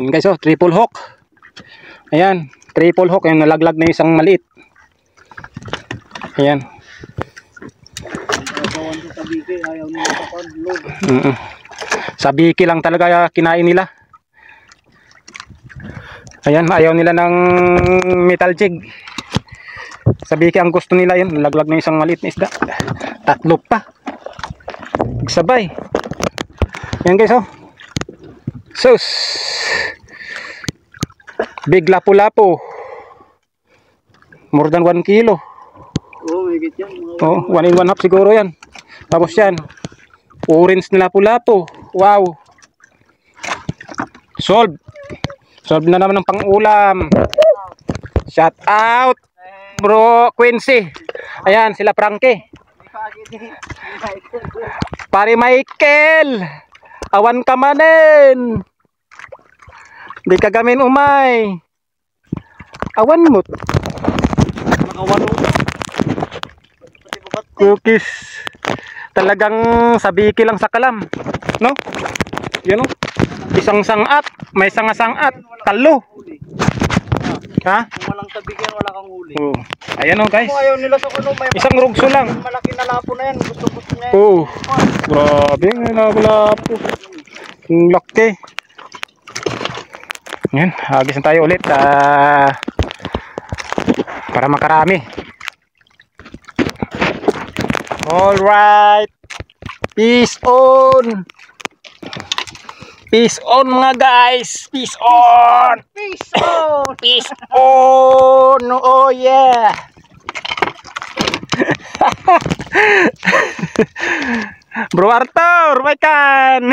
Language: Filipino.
Yan guys, oh, triple hook. Ayan, triple hook. Ayan, nalaglag na isang maliit. Ayan. Sa biki lang talaga kinain nila. Ayan, ayaw nila ng metal jig. Sa biki ang gusto nila yun. Nalaglag na isang maliit na isda. Tatlo pa. Sabay. Ayan guys, oh. Sus. Big lapu-lapu. More than 1 kilo. Oh, may git yan. Oh, 1 and 1/2 siguro yan. Tapos yan. Orange na lapu-lapu. Wow. Solve. Solve na naman ng pang-ulam. Shout out bro Quincy. Ayan sila Frankie. Pare Michael. Awan ka manen. Di ka gamin umay. Awan mo. Nakawan mo. Cookies. Talagang sabiki lang sa kalam. No? Yan o. Isang sangat. May sangat. Talo. Ha? Kung walang tabigyan, wala kang huli. Oh. Ayan o guys. Kung ayaw nila sa kuno, may Isang rugso lang. malaki na lapo na yan. Gusto niya yan. Oh. Grabe. Lapo. Ang laki. Yan. Hagis na tayo ulit. Para makarami. Alright. Peace on. Peace on mga guys. Peace on. Peace out! Peace on. Oh yeah. Bro Arthur, may kan.